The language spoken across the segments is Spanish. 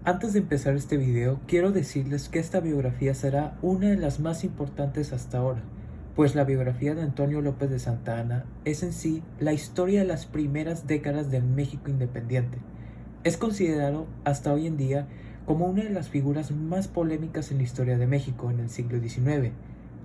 Antes de empezar este video, quiero decirles que esta biografía será una de las más importantes hasta ahora, pues la biografía de Antonio López de Santa Anna es en sí la historia de las primeras décadas del México independiente. Es considerado hasta hoy en día como una de las figuras más polémicas en la historia de México en el siglo XIX,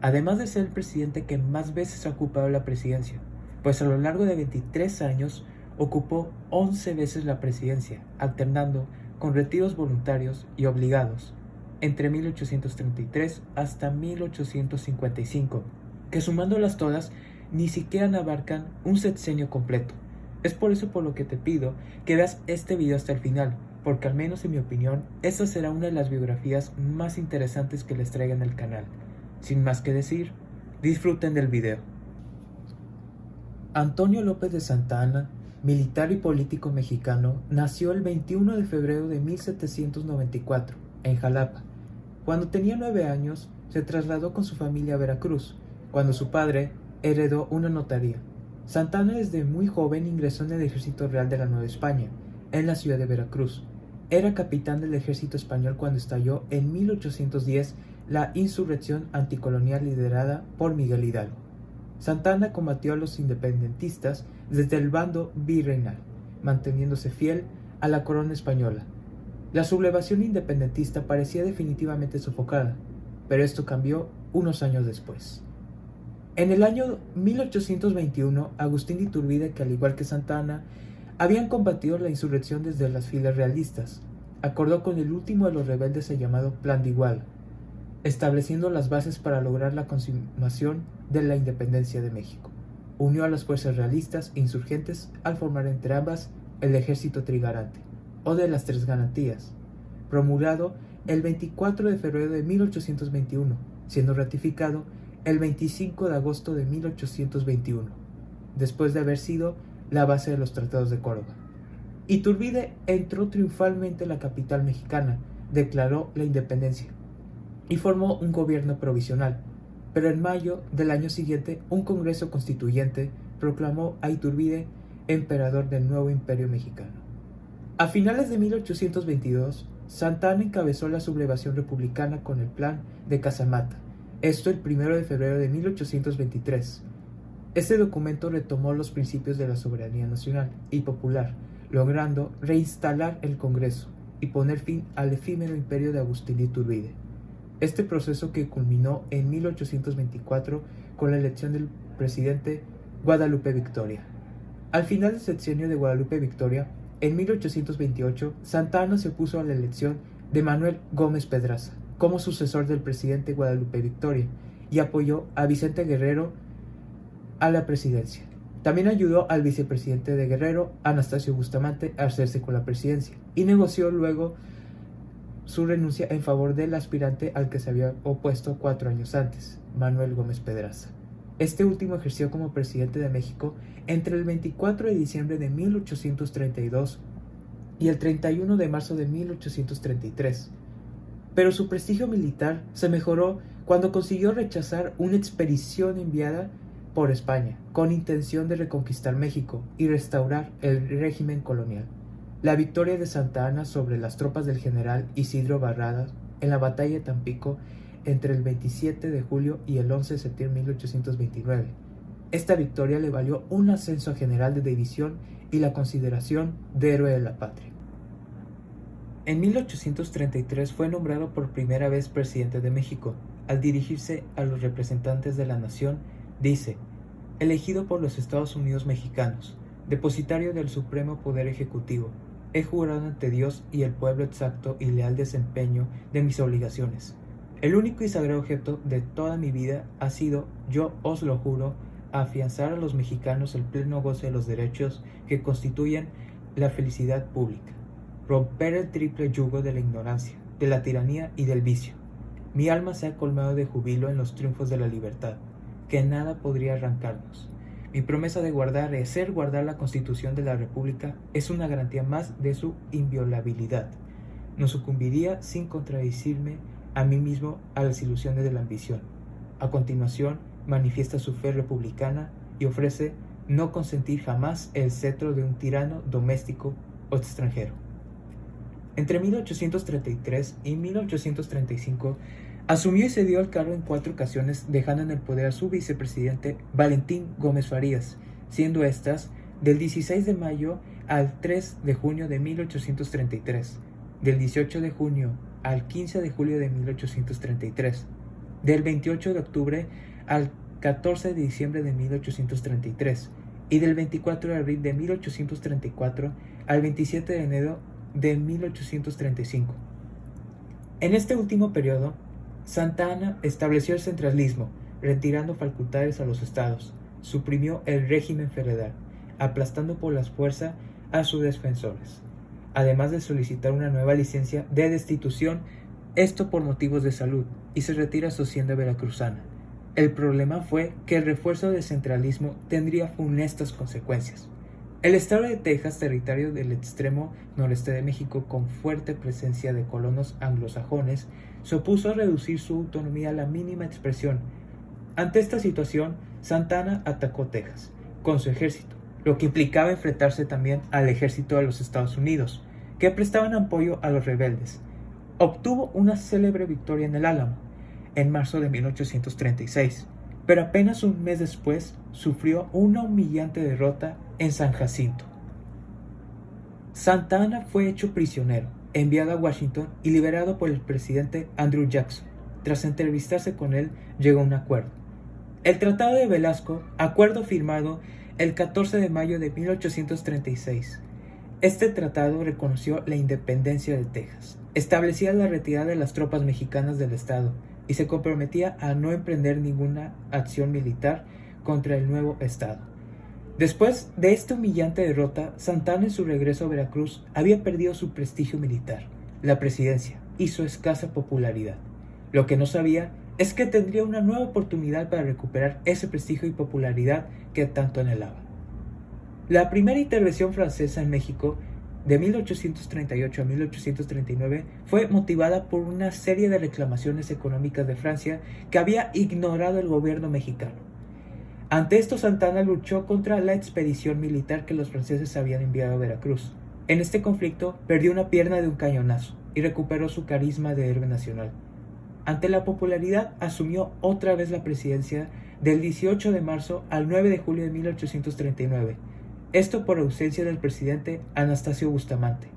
además de ser el presidente que más veces ha ocupado la presidencia, pues a lo largo de 23 años ocupó 11 veces la presidencia, alternando con retiros voluntarios y obligados, entre 1833 hasta 1855, que sumándolas todas ni siquiera abarcan un sexenio completo. Es por eso por lo que te pido que veas este video hasta el final, porque al menos en mi opinión, esta será una de las biografías más interesantes que les traiga en el canal. Sin más que decir, disfruten del video. Antonio López de Santa Anna, militar y político mexicano, nació el 21 de febrero de 1794 en Jalapa. Cuando tenía 9 años, se trasladó con su familia a Veracruz, cuando su padre heredó una notaría. Santa Anna desde muy joven ingresó en el Ejército Real de la Nueva España, en la ciudad de Veracruz. Era capitán del ejército español cuando estalló en 1810 la insurrección anticolonial liderada por Miguel Hidalgo. Santa Anna combatió a los independentistas desde el bando virreinal, manteniéndose fiel a la corona española. La sublevación independentista parecía definitivamente sofocada, pero esto cambió unos años después. En el año 1821, Agustín de Iturbide, que al igual que Santa Anna, habían combatido la insurrección desde las filas realistas, acordó con el último de los rebeldes el llamado Plan de Iguala, estableciendo las bases para lograr la consumación de la independencia de México. Unió a las fuerzas realistas e insurgentes al formar entre ambas el Ejército Trigarante, o de las Tres Garantías, promulgado el 24 de febrero de 1821, siendo ratificado el 25 de agosto de 1821, después de haber sido la base de los Tratados de Córdoba. Iturbide entró triunfalmente en la capital mexicana, declaró la independencia y formó un gobierno provisional, pero en mayo del año siguiente un congreso constituyente proclamó a Iturbide emperador del nuevo imperio mexicano. A finales de 1822, Santa Anna encabezó la sublevación republicana con el Plan de Casamata, esto el 1 de febrero de 1823. Este documento retomó los principios de la soberanía nacional y popular, logrando reinstalar el Congreso y poner fin al efímero imperio de Agustín de Iturbide. Este proceso que culminó en 1824 con la elección del presidente Guadalupe Victoria. Al final del sexenio de Guadalupe Victoria, en 1828, Santa Anna se opuso a la elección de Manuel Gómez Pedraza como sucesor del presidente Guadalupe Victoria y apoyó a Vicente Guerrero a la presidencia. También ayudó al vicepresidente de Guerrero, Anastasio Bustamante, a hacerse con la presidencia y negoció luego su renuncia en favor del aspirante al que se había opuesto 4 años antes, Manuel Gómez Pedraza. Este último ejerció como presidente de México entre el 24 de diciembre de 1832 y el 31 de marzo de 1833. Pero su prestigio militar se mejoró cuando consiguió rechazar una expedición enviada por España con intención de reconquistar México y restaurar el régimen colonial. La victoria de Santa Anna sobre las tropas del general Isidro Barradas en la batalla de Tampico entre el 27 de julio y el 11 de septiembre de 1829. Esta victoria le valió un ascenso a general de división y la consideración de héroe de la patria. En 1833 fue nombrado por primera vez presidente de México. Al dirigirse a los representantes de la nación, dice: elegido por los Estados Unidos mexicanos, depositario del supremo poder ejecutivo, he jurado ante Dios y el pueblo exacto y leal desempeño de mis obligaciones. El único y sagrado objeto de toda mi vida ha sido, yo os lo juro, afianzar a los mexicanos el pleno goce de los derechos que constituyen la felicidad pública, romper el triple yugo de la ignorancia, de la tiranía y del vicio. Mi alma se ha colmado de júbilo en los triunfos de la libertad, que nada podría arrancarnos. Mi promesa de guardar la Constitución de la República es una garantía más de su inviolabilidad. No sucumbiría sin contradecirme a mí mismo a las ilusiones de la ambición. A continuación, manifiesta su fe republicana y ofrece no consentir jamás el cetro de un tirano doméstico o extranjero. Entre 1833 y 1835 asumió y cedió el cargo en 4 ocasiones, dejando en el poder a su vicepresidente Valentín Gómez Farías, siendo estas del 16 de mayo al 3 de junio de 1833, del 18 de junio al 15 de julio de 1833, del 28 de octubre al 14 de diciembre de 1833 y del 24 de abril de 1834 al 27 de enero de 1835. En este último periodo, Santa Anna estableció el centralismo, retirando facultades a los estados, suprimió el régimen federal, aplastando por la fuerza a sus defensores, además de solicitar una nueva licencia de destitución, esto por motivos de salud, y se retira a su hacienda veracruzana. El problema fue que el refuerzo del centralismo tendría funestas consecuencias. El estado de Texas, territorio del extremo noreste de México con fuerte presencia de colonos anglosajones, se opuso a reducir su autonomía a la mínima expresión. Ante esta situación, Santa Anna atacó Texas con su ejército, lo que implicaba enfrentarse también al ejército de los Estados Unidos, que prestaban apoyo a los rebeldes. Obtuvo una célebre victoria en el Álamo, en marzo de 1836, pero apenas un mes después sufrió una humillante derrota en San Jacinto. Santa Anna fue hecho prisionero, enviado a Washington y liberado por el presidente Andrew Jackson. Tras entrevistarse con él, llegó a un acuerdo. El Tratado de Velasco, acuerdo firmado el 14 de mayo de 1836. Este tratado reconoció la independencia de Texas, establecía la retirada de las tropas mexicanas del estado y se comprometía a no emprender ninguna acción militar contra el nuevo estado. Después de esta humillante derrota, Santa Anna en su regreso a Veracruz había perdido su prestigio militar, la presidencia y su escasa popularidad. Lo que no sabía es que tendría una nueva oportunidad para recuperar ese prestigio y popularidad que tanto anhelaba. La primera intervención francesa en México, de 1838 a 1839, fue motivada por una serie de reclamaciones económicas de Francia que había ignorado el gobierno mexicano. Ante esto, Santa Anna luchó contra la expedición militar que los franceses habían enviado a Veracruz. En este conflicto, perdió una pierna de un cañonazo y recuperó su carisma de héroe nacional. Ante la popularidad, asumió otra vez la presidencia del 18 de marzo al 9 de julio de 1839, esto por ausencia del presidente Anastasio Bustamante,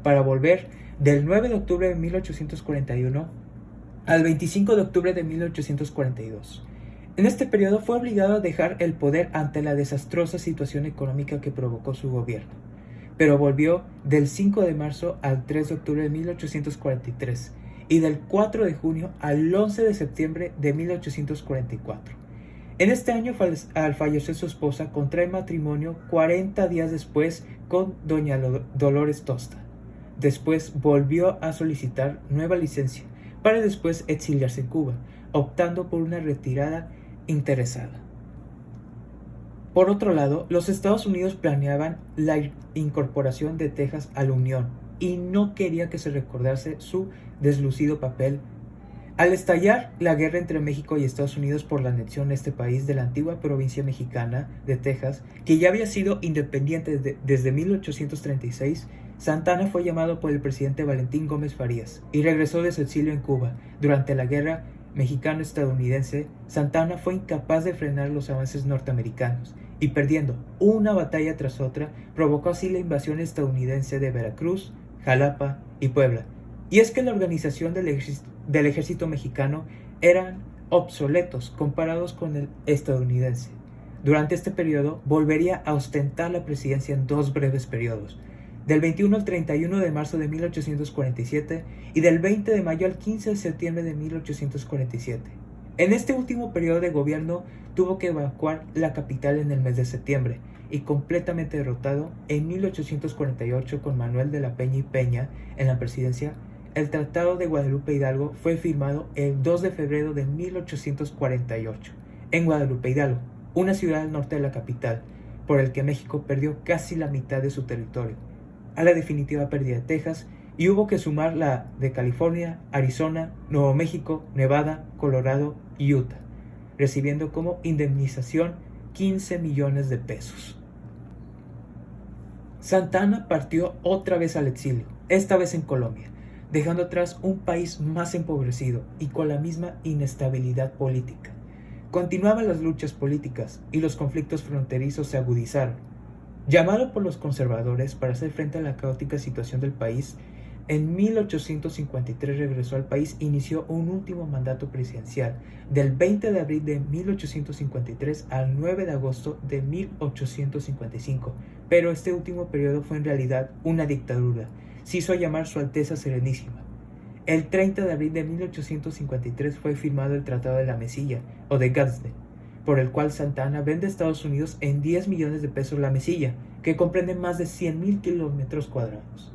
para volver del 9 de octubre de 1841 al 25 de octubre de 1842. En este periodo fue obligado a dejar el poder ante la desastrosa situación económica que provocó su gobierno, pero volvió del 5 de marzo al 3 de octubre de 1843 y del 4 de junio al 11 de septiembre de 1844. En este año, al fallecer su esposa, contrae matrimonio 40 días después con doña Dolores Tosta. Después volvió a solicitar nueva licencia para después exiliarse en Cuba, optando por una retirada interesada. Por otro lado, los Estados Unidos planeaban la incorporación de Texas a la Unión y no quería que se recordase su deslucido papel. Al estallar la guerra entre México y Estados Unidos por la anexión a este país de la antigua provincia mexicana de Texas, que ya había sido independiente desde 1836, Santa Anna fue llamado por el presidente Valentín Gómez Farías y regresó de su exilio en Cuba. Durante la guerra mexicano-estadounidense, Santa Anna fue incapaz de frenar los avances norteamericanos y, perdiendo una batalla tras otra, provocó así la invasión estadounidense de Veracruz, Jalapa y Puebla. Y es que la organización del ejército mexicano eran obsoletos comparados con el estadounidense. Durante este periodo volvería a ostentar la presidencia en 2 breves periodos, del 21 al 31 de marzo de 1847 y del 20 de mayo al 15 de septiembre de 1847. En este último periodo de gobierno tuvo que evacuar la capital en el mes de septiembre y, completamente derrotado, en 1848 con Manuel de la Peña y Peña en la presidencia, el Tratado de Guadalupe Hidalgo fue firmado el 2 de febrero de 1848 en Guadalupe Hidalgo, una ciudad al norte de la capital, por el que México perdió casi la mitad de su territorio, a la definitiva pérdida de Texas, y hubo que sumar la de California, Arizona, Nuevo México, Nevada, Colorado y Utah, recibiendo como indemnización 15 millones de pesos. Santa Anna partió otra vez al exilio, esta vez en Colombia, dejando atrás un país más empobrecido y con la misma inestabilidad política. Continuaban las luchas políticas y los conflictos fronterizos se agudizaron. Llamado por los conservadores para hacer frente a la caótica situación del país, en 1853 regresó al país e inició un último mandato presidencial, del 20 de abril de 1853 al 9 de agosto de 1855, pero este último periodo fue en realidad una dictadura. Se hizo llamar Su Alteza Serenísima. El 30 de abril de 1853 fue firmado el Tratado de la Mesilla, o de Gadsden, por el cual Santa Anna vende a Estados Unidos en 10 millones de pesos la mesilla, que comprende más de 100,000 kilómetros cuadrados.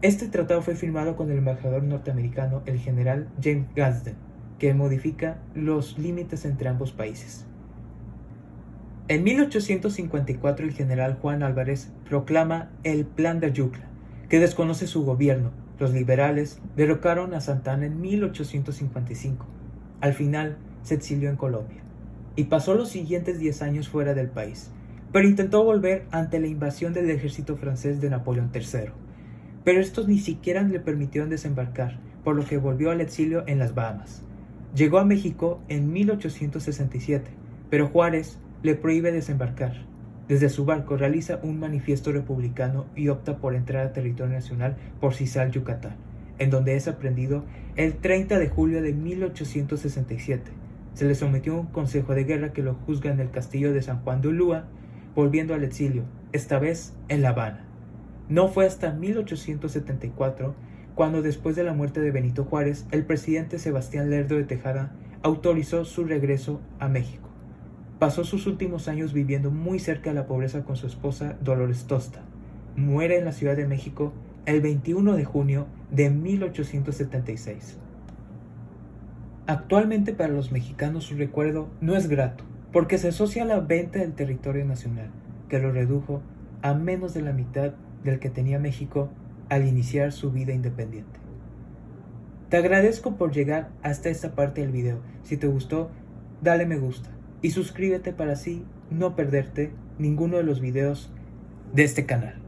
Este tratado fue firmado con el embajador norteamericano, el general James Gadsden, que modifica los límites entre ambos países. En 1854 el general Juan Álvarez proclama el Plan de Ayutla, que desconoce su gobierno. Los liberales derrocaron a Santa Anna en 1855. Al final se exilió en Colombia y pasó los siguientes 10 años fuera del país, pero intentó volver ante la invasión del ejército francés de Napoleón III. Pero estos ni siquiera le permitieron desembarcar, por lo que volvió al exilio en las Bahamas. Llegó a México en 1867, pero Juárez le prohíbe desembarcar. Desde su barco realiza un manifiesto republicano y opta por entrar a territorio nacional por Cizal, Yucatán, en donde es aprendido el 30 de julio de 1867. Se le sometió a un consejo de guerra que lo juzga en el castillo de San Juan de Ulúa, volviendo al exilio, esta vez en La Habana. No fue hasta 1874 cuando, después de la muerte de Benito Juárez, el presidente Sebastián Lerdo de Tejada autorizó su regreso a México. Pasó sus últimos años viviendo muy cerca de la pobreza con su esposa Dolores Tosta. Muere en la Ciudad de México el 21 de junio de 1876. Actualmente para los mexicanos su recuerdo no es grato, porque se asocia a la venta del territorio nacional, que lo redujo a menos de la mitad del que tenía México al iniciar su vida independiente. Te agradezco por llegar hasta esta parte del video. Si te gustó, dale me gusta y suscríbete para así no perderte ninguno de los videos de este canal.